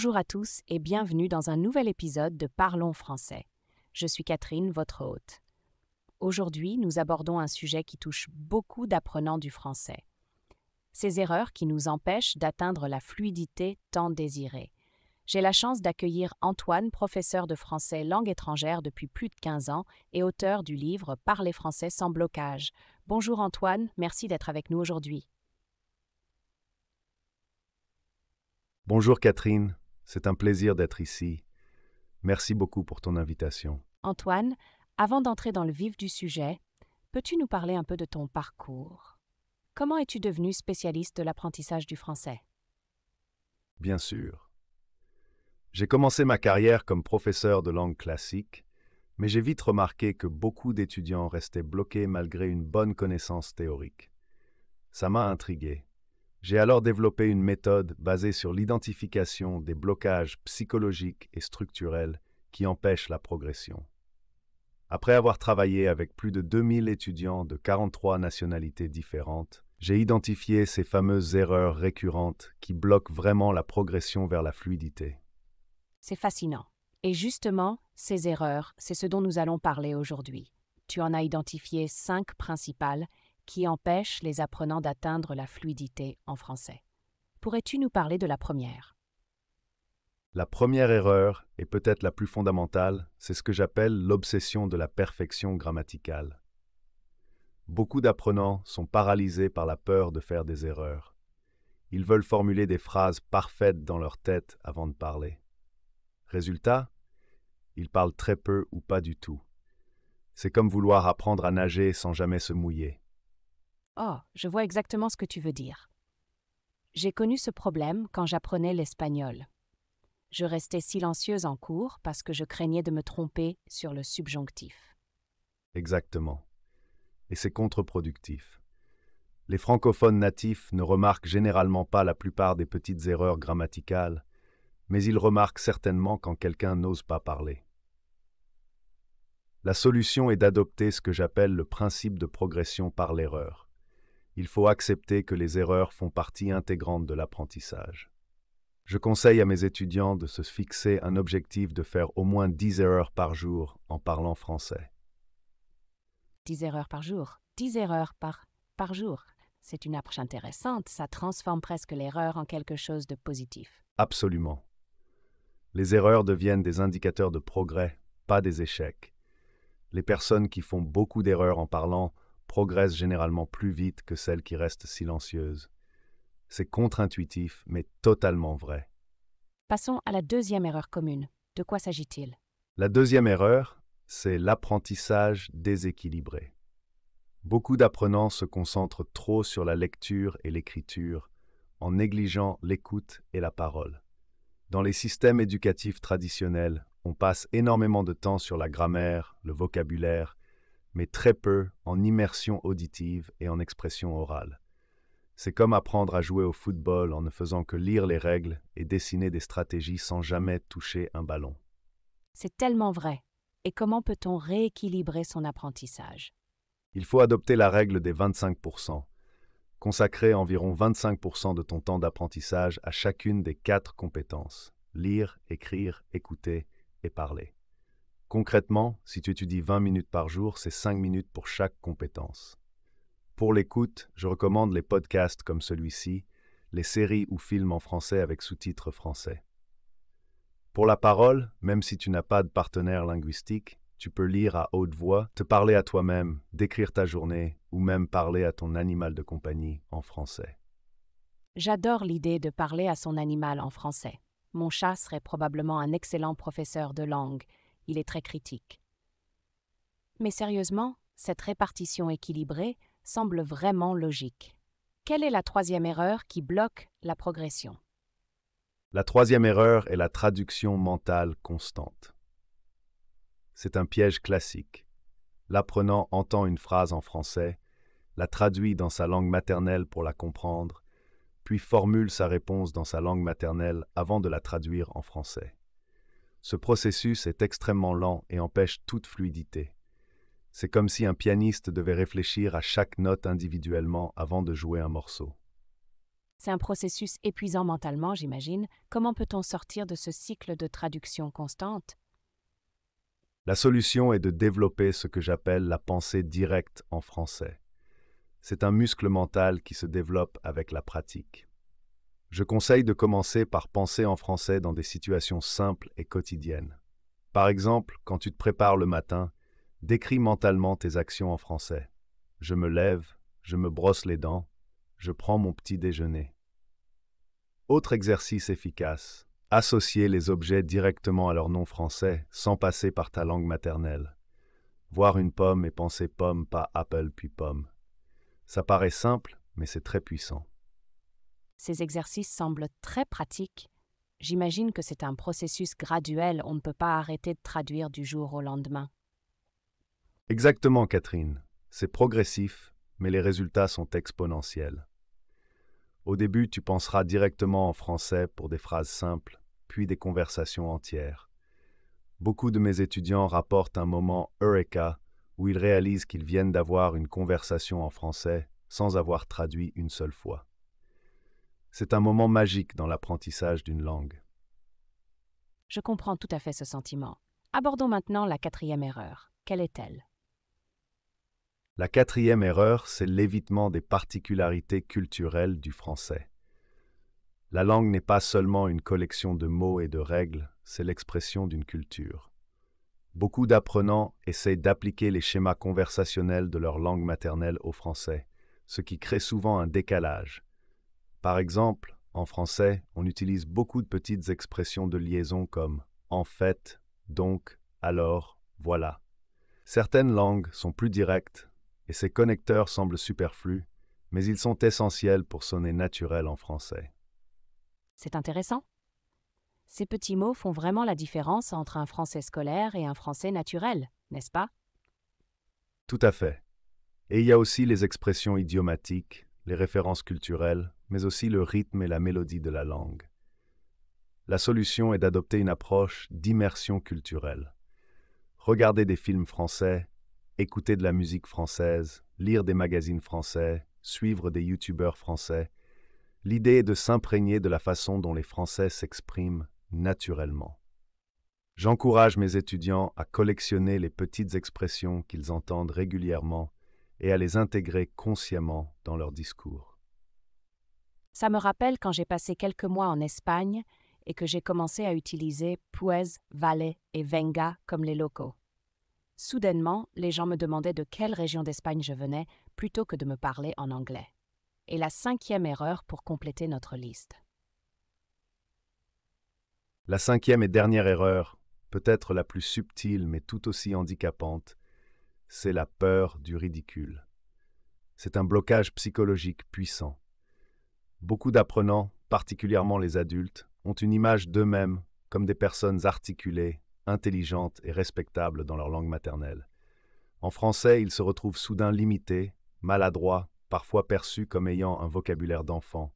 Bonjour à tous et bienvenue dans un nouvel épisode de Parlons français. Je suis Catherine, votre hôte. Aujourd'hui, nous abordons un sujet qui touche beaucoup d'apprenants du français. Ces erreurs qui nous empêchent d'atteindre la fluidité tant désirée. J'ai la chance d'accueillir Antoine, professeur de français langue étrangère depuis plus de 15 ans et auteur du livre Parler français sans blocage. Bonjour Antoine, merci d'être avec nous aujourd'hui. Bonjour Catherine, c'est un plaisir d'être ici. Merci beaucoup pour ton invitation. Antoine, avant d'entrer dans le vif du sujet, peux-tu nous parler un peu de ton parcours? Comment es-tu devenu spécialiste de l'apprentissage du français? Bien sûr. J'ai commencé ma carrière comme professeur de langue classique, mais j'ai vite remarqué que beaucoup d'étudiants restaient bloqués malgré une bonne connaissance théorique. Ça m'a intrigué. J'ai alors développé une méthode basée sur l'identification des blocages psychologiques et structurels qui empêchent la progression. Après avoir travaillé avec plus de 2000 étudiants de 43 nationalités différentes, j'ai identifié ces fameuses erreurs récurrentes qui bloquent vraiment la progression vers la fluidité. C'est fascinant. Et justement, ces erreurs, c'est ce dont nous allons parler aujourd'hui. Tu en as identifié 5 principales qui empêchent les apprenants d'atteindre la fluidité en français. Pourrais-tu nous parler de la première? La première erreur, et peut-être la plus fondamentale, c'est ce que j'appelle l'obsession de la perfection grammaticale. Beaucoup d'apprenants sont paralysés par la peur de faire des erreurs. Ils veulent formuler des phrases parfaites dans leur tête avant de parler. Résultat, ils parlent très peu ou pas du tout. C'est comme vouloir apprendre à nager sans jamais se mouiller. Oh, je vois exactement ce que tu veux dire. J'ai connu ce problème quand j'apprenais l'espagnol. Je restais silencieuse en cours parce que je craignais de me tromper sur le subjonctif. Exactement. Et c'est contre-productif. Les francophones natifs ne remarquent généralement pas la plupart des petites erreurs grammaticales, mais ils remarquent certainement quand quelqu'un n'ose pas parler. La solution est d'adopter ce que j'appelle le principe de progression par l'erreur. Il faut accepter que les erreurs font partie intégrante de l'apprentissage. Je conseille à mes étudiants de se fixer un objectif de faire au moins 10 erreurs par jour en parlant français. 10 erreurs par jour. 10 erreurs par jour. C'est une approche intéressante, ça transforme presque l'erreur en quelque chose de positif. Absolument. Les erreurs deviennent des indicateurs de progrès, pas des échecs. Les personnes qui font beaucoup d'erreurs en parlant progressent généralement plus vite que celles qui restent silencieuses. C'est contre-intuitif, mais totalement vrai. Passons à la deuxième erreur commune. De quoi s'agit-il? La deuxième erreur, c'est l'apprentissage déséquilibré. Beaucoup d'apprenants se concentrent trop sur la lecture et l'écriture, en négligeant l'écoute et la parole. Dans les systèmes éducatifs traditionnels, on passe énormément de temps sur la grammaire, le vocabulaire, mais très peu en immersion auditive et en expression orale. C'est comme apprendre à jouer au football en ne faisant que lire les règles et dessiner des stratégies sans jamais toucher un ballon. C'est tellement vrai. Et comment peut-on rééquilibrer son apprentissage? Il faut adopter la règle des 25%. Consacrer environ 25% de ton temps d'apprentissage à chacune des 4 compétences: lire, écrire, écouter et parler. Concrètement, si tu étudies 20 minutes par jour, c'est 5 minutes pour chaque compétence. Pour l'écoute, je recommande les podcasts comme celui-ci, les séries ou films en français avec sous-titres français. Pour la parole, même si tu n'as pas de partenaire linguistique, tu peux lire à haute voix, te parler à toi-même, décrire ta journée ou même parler à ton animal de compagnie en français. J'adore l'idée de parler à son animal en français. Mon chat serait probablement un excellent professeur de langue. Il est très critique. Mais sérieusement, cette répartition équilibrée semble vraiment logique. Quelle est la troisième erreur qui bloque la progression? La troisième erreur est la traduction mentale constante. C'est un piège classique. L'apprenant entend une phrase en français, la traduit dans sa langue maternelle pour la comprendre, puis formule sa réponse dans sa langue maternelle avant de la traduire en français. Ce processus est extrêmement lent et empêche toute fluidité. C'est comme si un pianiste devait réfléchir à chaque note individuellement avant de jouer un morceau. C'est un processus épuisant mentalement, j'imagine. Comment peut-on sortir de ce cycle de traduction constante? La solution est de développer ce que j'appelle la pensée directe en français. C'est un muscle mental qui se développe avec la pratique. Je conseille de commencer par penser en français dans des situations simples et quotidiennes. Par exemple, quand tu te prépares le matin, décris mentalement tes actions en français. Je me lève, je me brosse les dents, je prends mon petit déjeuner. Autre exercice efficace, associer les objets directement à leur nom français sans passer par ta langue maternelle. Voir une pomme et penser pomme, pas apple puis pomme. Ça paraît simple, mais c'est très puissant. Ces exercices semblent très pratiques. J'imagine que c'est un processus graduel, on ne peut pas arrêter de traduire du jour au lendemain. Exactement, Catherine. C'est progressif, mais les résultats sont exponentiels. Au début, tu penseras directement en français pour des phrases simples, puis des conversations entières. Beaucoup de mes étudiants rapportent un moment Eureka où ils réalisent qu'ils viennent d'avoir une conversation en français sans avoir traduit une seule fois. C'est un moment magique dans l'apprentissage d'une langue. Je comprends tout à fait ce sentiment. Abordons maintenant la quatrième erreur. Quelle est-elle? La quatrième erreur, c'est l'évitement des particularités culturelles du français. La langue n'est pas seulement une collection de mots et de règles, c'est l'expression d'une culture. Beaucoup d'apprenants essayent d'appliquer les schémas conversationnels de leur langue maternelle au français, ce qui crée souvent un décalage. Par exemple, en français, on utilise beaucoup de petites expressions de liaison comme en fait, donc, alors, voilà. Certaines langues sont plus directes et ces connecteurs semblent superflus, mais ils sont essentiels pour sonner naturel en français. C'est intéressant. Ces petits mots font vraiment la différence entre un français scolaire et un français naturel, n'est-ce pas? Tout à fait. Et il y a aussi les expressions idiomatiques, les références culturelles, mais aussi le rythme et la mélodie de la langue. La solution est d'adopter une approche d'immersion culturelle. Regarder des films français, écouter de la musique française, lire des magazines français, suivre des youtubeurs français. L'idée est de s'imprégner de la façon dont les Français s'expriment naturellement. J'encourage mes étudiants à collectionner les petites expressions qu'ils entendent régulièrement et à les intégrer consciemment dans leur discours. Ça me rappelle quand j'ai passé quelques mois en Espagne et que j'ai commencé à utiliser pues, vale et venga comme les locaux. Soudainement, les gens me demandaient de quelle région d'Espagne je venais plutôt que de me parler en anglais. Et la cinquième erreur pour compléter notre liste. La cinquième et dernière erreur, peut-être la plus subtile mais tout aussi handicapante, c'est la peur du ridicule. C'est un blocage psychologique puissant. Beaucoup d'apprenants, particulièrement les adultes, ont une image d'eux-mêmes comme des personnes articulées, intelligentes et respectables dans leur langue maternelle. En français, ils se retrouvent soudain limités, maladroits, parfois perçus comme ayant un vocabulaire d'enfant.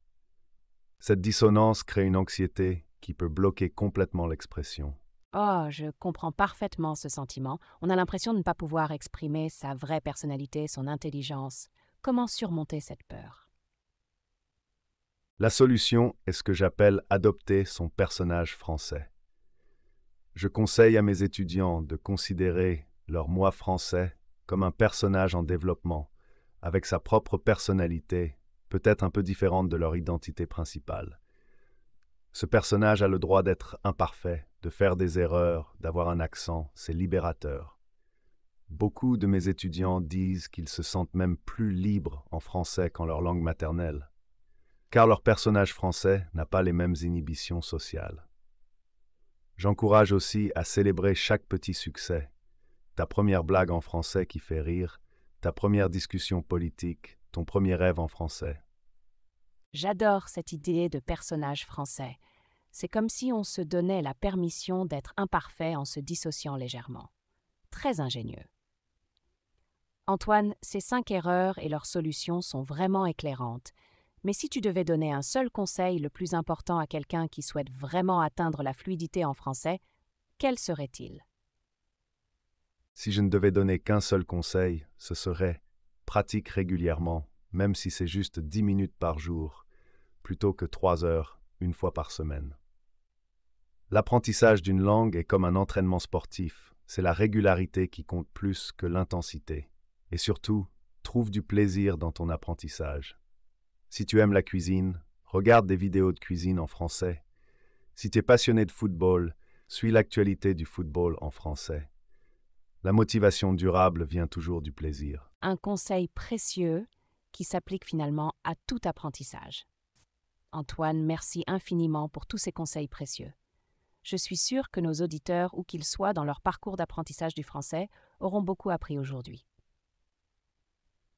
Cette dissonance crée une anxiété qui peut bloquer complètement l'expression. Oh, je comprends parfaitement ce sentiment. On a l'impression de ne pas pouvoir exprimer sa vraie personnalité, son intelligence. Comment surmonter cette peur? La solution est ce que j'appelle adopter son personnage français. Je conseille à mes étudiants de considérer leur moi français comme un personnage en développement, avec sa propre personnalité, peut-être un peu différente de leur identité principale. Ce personnage a le droit d'être imparfait, de faire des erreurs, d'avoir un accent, c'est libérateur. Beaucoup de mes étudiants disent qu'ils se sentent même plus libres en français qu'en leur langue maternelle, car leur personnage français n'a pas les mêmes inhibitions sociales. J'encourage aussi à célébrer chaque petit succès. Ta première blague en français qui fait rire, ta première discussion politique, ton premier rêve en français. J'adore cette idée de personnage français. C'est comme si on se donnait la permission d'être imparfait en se dissociant légèrement. Très ingénieux. Antoine, ces 5 erreurs et leurs solutions sont vraiment éclairantes. Mais si tu devais donner un seul conseil le plus important à quelqu'un qui souhaite vraiment atteindre la fluidité en français, quel serait-il? Si je ne devais donner qu'un seul conseil, ce serait pratique régulièrement, même si c'est juste 10 minutes par jour. plutôt que 3 heures, une fois par semaine. L'apprentissage d'une langue est comme un entraînement sportif. C'est la régularité qui compte plus que l'intensité. Et surtout, trouve du plaisir dans ton apprentissage. Si tu aimes la cuisine, regarde des vidéos de cuisine en français. Si tu es passionné de football, suis l'actualité du football en français. La motivation durable vient toujours du plaisir. Un conseil précieux qui s'applique finalement à tout apprentissage. Antoine, merci infiniment pour tous ces conseils précieux. Je suis sûre que nos auditeurs, où qu'ils soient dans leur parcours d'apprentissage du français, auront beaucoup appris aujourd'hui.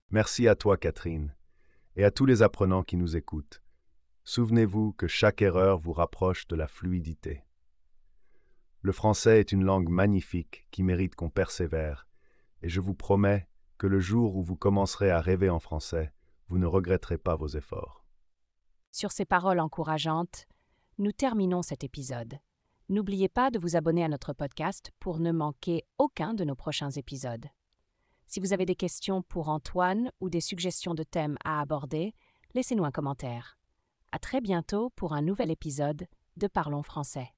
Merci à toi, Catherine, et à tous les apprenants qui nous écoutent. Souvenez-vous que chaque erreur vous rapproche de la fluidité. Le français est une langue magnifique qui mérite qu'on persévère, et je vous promets que le jour où vous commencerez à rêver en français, vous ne regretterez pas vos efforts. Sur ces paroles encourageantes, nous terminons cet épisode. N'oubliez pas de vous abonner à notre podcast pour ne manquer aucun de nos prochains épisodes. Si vous avez des questions pour Antoine ou des suggestions de thèmes à aborder, laissez-nous un commentaire. À très bientôt pour un nouvel épisode de Parlons français.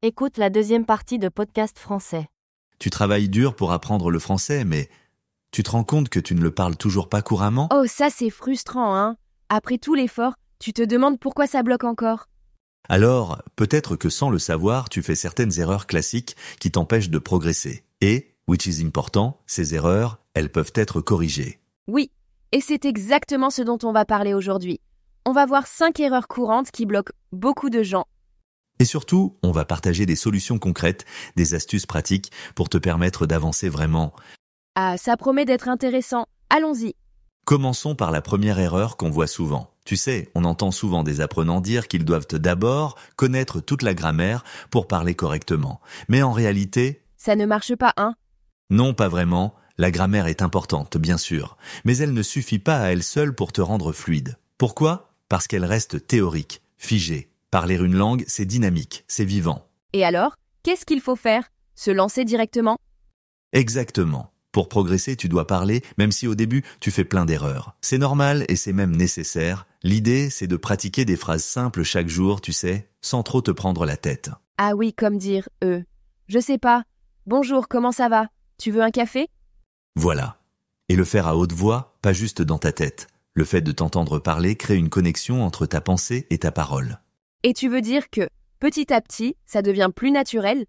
Écoute la deuxième partie de Podcast français. Tu travailles dur pour apprendre le français, mais tu te rends compte que tu ne le parles toujours pas couramment ? Oh, ça c'est frustrant, hein. Après tout l'effort, tu te demandes pourquoi ça bloque encore. Alors, peut-être que sans le savoir, tu fais certaines erreurs classiques qui t'empêchent de progresser. Et, which is important, ces erreurs, elles peuvent être corrigées. Oui, et c'est exactement ce dont on va parler aujourd'hui. On va voir 5 erreurs courantes qui bloquent beaucoup de gens. Et surtout, on va partager des solutions concrètes, des astuces pratiques pour te permettre d'avancer vraiment. Ah, ça promet d'être intéressant. Allons-y. Commençons par la première erreur qu'on voit souvent. Tu sais, on entend souvent des apprenants dire qu'ils doivent d'abord connaître toute la grammaire pour parler correctement. Mais en réalité, Ça ne marche pas, hein. non, pas vraiment. La grammaire est importante, bien sûr, mais elle ne suffit pas à elle seule pour te rendre fluide. Pourquoi ? Parce qu'elle reste théorique, figée. Parler une langue, c'est dynamique, c'est vivant. Et alors, qu'est-ce qu'il faut faire ? Se lancer directement ? Exactement. Pour progresser, tu dois parler, même si au début, tu fais plein d'erreurs. C'est normal et c'est même nécessaire. L'idée, c'est de pratiquer des phrases simples chaque jour, tu sais, sans trop te prendre la tête. Ah oui, comme dire je sais pas. Bonjour, comment ça va ? Tu veux un café ? Voilà. Et le faire à haute voix, pas juste dans ta tête. Le fait de t'entendre parler crée une connexion entre ta pensée et ta parole. Et tu veux dire que, petit à petit, ça devient plus naturel ?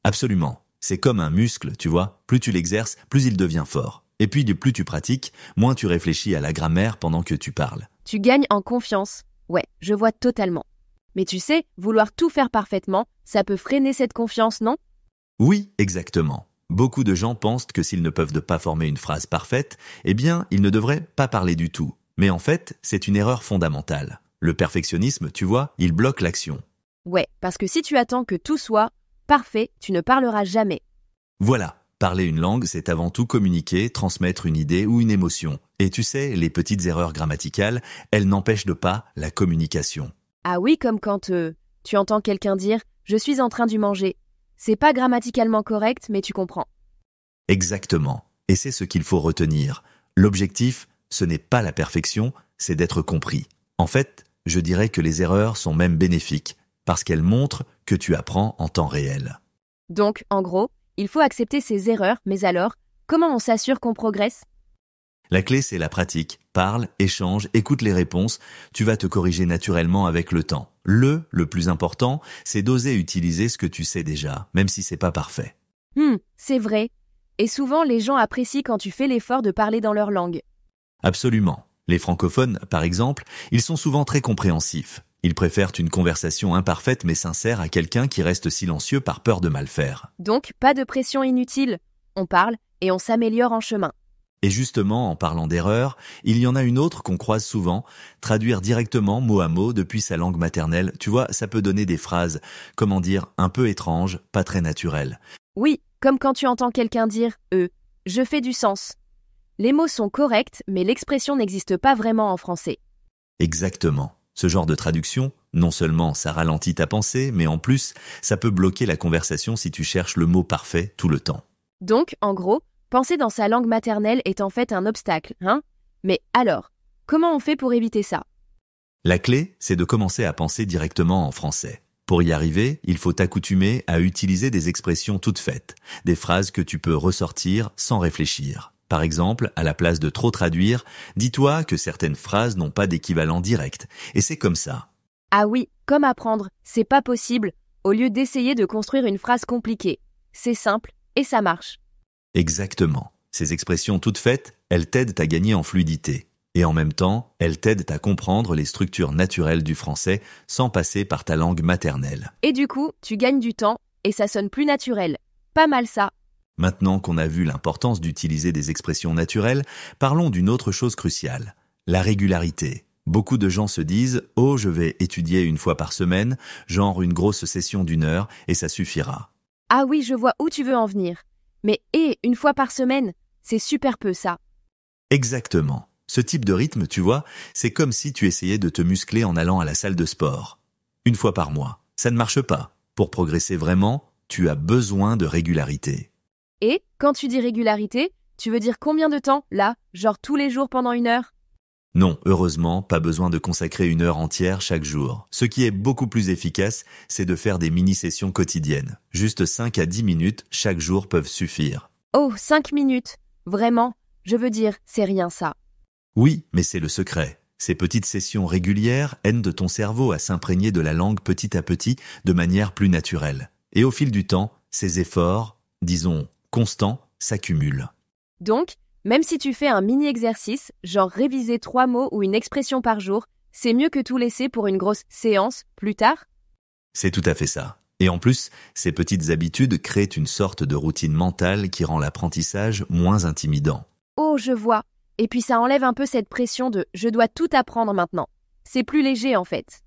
Absolument. C'est comme un muscle, tu vois. Plus tu l'exerces, plus il devient fort. Et puis, plus tu pratiques, moins tu réfléchis à la grammaire pendant que tu parles. Tu gagnes en confiance. Ouais, je vois totalement. Mais tu sais, vouloir tout faire parfaitement, ça peut freiner cette confiance, non ? Oui, exactement. Beaucoup de gens pensent que s'ils ne peuvent pas former une phrase parfaite, eh bien, ils ne devraient pas parler du tout. Mais en fait, c'est une erreur fondamentale. Le perfectionnisme, tu vois, il bloque l'action. Ouais, parce que si tu attends que tout soit parfait, tu ne parleras jamais. Voilà, parler une langue, c'est avant tout communiquer, transmettre une idée ou une émotion. Et tu sais, les petites erreurs grammaticales, elles n'empêchent pas la communication. Ah oui, comme quand tu entends quelqu'un dire « je suis en train de manger ». C'est pas grammaticalement correct, mais tu comprends. Exactement. Et c'est ce qu'il faut retenir. L'objectif, ce n'est pas la perfection, c'est d'être compris. En fait, je dirais que les erreurs sont même bénéfiques, parce qu'elles montrent que tu apprends en temps réel. Donc, en gros, il faut accepter ses erreurs, mais alors, comment on s'assure qu'on progresse ? La clé, c'est la pratique. Parle, échange, écoute les réponses. Tu vas te corriger naturellement avec le temps. Le plus important, c'est d'oser utiliser ce que tu sais déjà, même si c'est pas parfait. C'est vrai. Et souvent, les gens apprécient quand tu fais l'effort de parler dans leur langue. Absolument. Les francophones, par exemple, ils sont souvent très compréhensifs. Ils préfèrent une conversation imparfaite mais sincère à quelqu'un qui reste silencieux par peur de mal faire. Donc, pas de pression inutile. On parle et on s'améliore en chemin. Et justement, en parlant d'erreurs, il y en a une autre qu'on croise souvent, traduire directement mot à mot depuis sa langue maternelle. Tu vois, ça peut donner des phrases, comment dire, un peu étranges, pas très naturelles. Oui, comme quand tu entends quelqu'un dire « je fais du sens ». Les mots sont corrects, mais l'expression n'existe pas vraiment en français. Exactement. Ce genre de traduction, non seulement ça ralentit ta pensée, mais en plus, ça peut bloquer la conversation si tu cherches le mot parfait tout le temps. Donc, en gros, penser dans sa langue maternelle est en fait un obstacle, hein ? Mais alors, comment on fait pour éviter ça ? La clé, c'est de commencer à penser directement en français. Pour y arriver, il faut t'accoutumer à utiliser des expressions toutes faites, des phrases que tu peux ressortir sans réfléchir. Par exemple, à la place de trop traduire, dis-toi que certaines phrases n'ont pas d'équivalent direct, et c'est comme ça. Ah oui, comme apprendre, c'est pas possible, au lieu d'essayer de construire une phrase compliquée. C'est simple, et ça marche. Exactement. Ces expressions toutes faites, elles t'aident à gagner en fluidité. Et en même temps, elles t'aident à comprendre les structures naturelles du français sans passer par ta langue maternelle. Et du coup, tu gagnes du temps, et ça sonne plus naturel. Pas mal ça. Maintenant qu'on a vu l'importance d'utiliser des expressions naturelles, parlons d'une autre chose cruciale, la régularité. Beaucoup de gens se disent « Oh, je vais étudier une fois par semaine, genre une grosse session d'1 heure, et ça suffira. » Ah oui, je vois où tu veux en venir. Mais une fois par semaine, c'est super peu ça. Exactement. Ce type de rythme, tu vois, c'est comme si tu essayais de te muscler en allant à la salle de sport. 1 fois par mois. Ça ne marche pas. Pour progresser vraiment, tu as besoin de régularité. Et, quand tu dis régularité, tu veux dire combien de temps, là, genre tous les jours pendant 1 heure? Non, heureusement, pas besoin de consacrer 1 heure entière chaque jour. Ce qui est beaucoup plus efficace, c'est de faire des mini-sessions quotidiennes. Juste 5 à 10 minutes chaque jour peuvent suffire. Oh, 5 minutes. Vraiment, je veux dire, c'est rien ça. Oui, mais c'est le secret. Ces petites sessions régulières aident ton cerveau à s'imprégner de la langue petit à petit de manière plus naturelle. Et au fil du temps, ces efforts, disons, constants, s'accumulent. Donc, même si tu fais un mini-exercice, genre réviser 3 mots ou une expression par jour, c'est mieux que tout laisser pour une grosse séance plus tard? C'est tout à fait ça. Et en plus, ces petites habitudes créent une sorte de routine mentale qui rend l'apprentissage moins intimidant. Oh, je vois. Et puis ça enlève un peu cette pression de « je dois tout apprendre maintenant ». C'est plus léger en fait.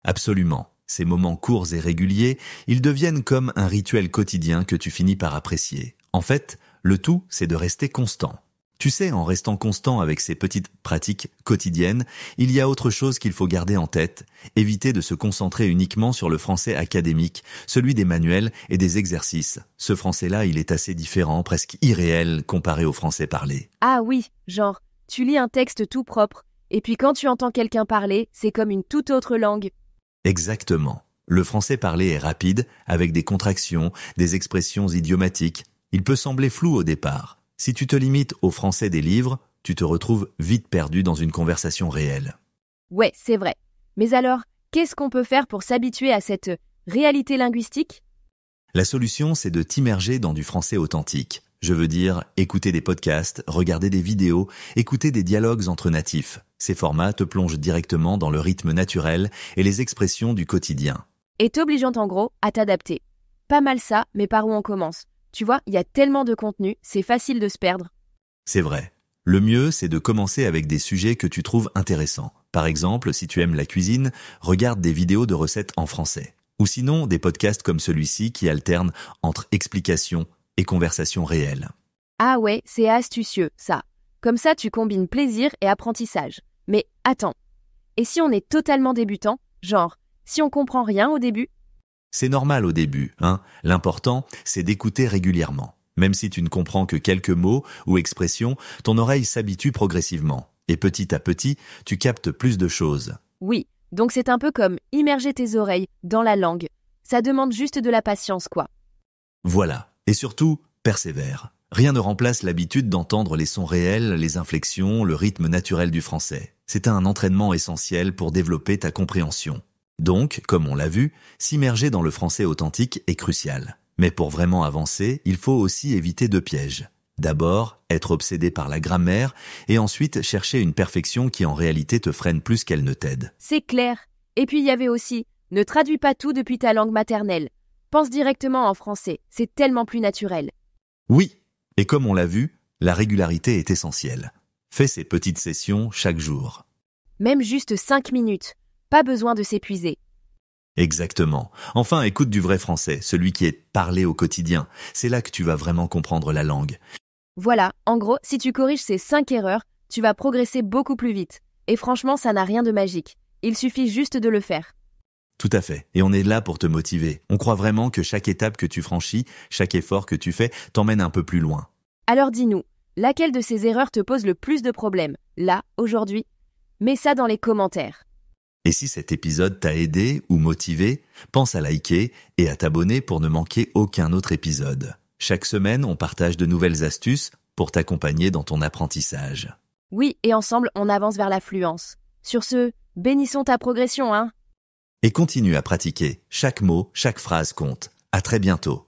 Absolument. Ces moments courts et réguliers, ils deviennent comme un rituel quotidien que tu finis par apprécier. En fait, le tout, c'est de rester constant. Tu sais, en restant constant avec ces petites pratiques quotidiennes, il y a autre chose qu'il faut garder en tête. Éviter de se concentrer uniquement sur le français académique, celui des manuels et des exercices. Ce français-là, il est assez différent, presque irréel, comparé au français parlé. Ah oui, genre, tu lis un texte tout propre, et puis quand tu entends quelqu'un parler, c'est comme une toute autre langue. Exactement. Le français parlé est rapide, avec des contractions, des expressions idiomatiques. Il peut sembler flou au départ. Si tu te limites au français des livres, tu te retrouves vite perdu dans une conversation réelle. Ouais, c'est vrai. Mais alors, qu'est-ce qu'on peut faire pour s'habituer à cette réalité linguistique? La solution, c'est de t'immerger dans du français authentique. Je veux dire, écouter des podcasts, regarder des vidéos, écouter des dialogues entre natifs. Ces formats te plongent directement dans le rythme naturel et les expressions du quotidien. Et t'obligeant en gros à t'adapter. Pas mal ça, mais par où on commence? Tu vois, il y a tellement de contenu, c'est facile de se perdre. C'est vrai. Le mieux, c'est de commencer avec des sujets que tu trouves intéressants. Par exemple, si tu aimes la cuisine, regarde des vidéos de recettes en français. Ou sinon, des podcasts comme celui-ci qui alternent entre explications et conversations réelles. Ah ouais, c'est astucieux, ça. Comme ça, tu combines plaisir et apprentissage. Mais attends, et si on est totalement débutant, genre, si on comprend rien au début? C'est normal au début, hein. L'important, c'est d'écouter régulièrement. Même si tu ne comprends que quelques mots ou expressions, ton oreille s'habitue progressivement. Et petit à petit, tu captes plus de choses. Oui, donc c'est un peu comme immerger tes oreilles dans la langue. Ça demande juste de la patience, quoi. Voilà. Et surtout, persévère. Rien ne remplace l'habitude d'entendre les sons réels, les inflexions, le rythme naturel du français. C'est un entraînement essentiel pour développer ta compréhension. Donc, comme on l'a vu, s'immerger dans le français authentique est crucial. Mais pour vraiment avancer, il faut aussi éviter 2 pièges. D'abord, être obsédé par la grammaire, et ensuite chercher une perfection qui en réalité te freine plus qu'elle ne t'aide. C'est clair. Et puis il y avait aussi, ne traduis pas tout depuis ta langue maternelle. Pense directement en français, c'est tellement plus naturel. Oui, et comme on l'a vu, la régularité est essentielle. Fais ces petites sessions chaque jour. Même juste 5 minutes. Pas besoin de s'épuiser. Exactement. Enfin, écoute du vrai français, celui qui est parlé au quotidien. C'est là que tu vas vraiment comprendre la langue. Voilà, en gros, si tu corriges ces 5 erreurs, tu vas progresser beaucoup plus vite. Et franchement, ça n'a rien de magique. Il suffit juste de le faire. Tout à fait. Et on est là pour te motiver. On croit vraiment que chaque étape que tu franchis, chaque effort que tu fais, t'emmène un peu plus loin. Alors dis-nous, laquelle de ces erreurs te pose le plus de problèmes, là, aujourd'hui? Mets ça dans les commentaires. Et si cet épisode t'a aidé ou motivé, pense à liker et à t'abonner pour ne manquer aucun autre épisode. Chaque semaine, on partage de nouvelles astuces pour t'accompagner dans ton apprentissage. Oui, et ensemble, on avance vers la fluence. Sur ce, bénissons ta progression, hein. Et continue à pratiquer. Chaque mot, chaque phrase compte. À très bientôt.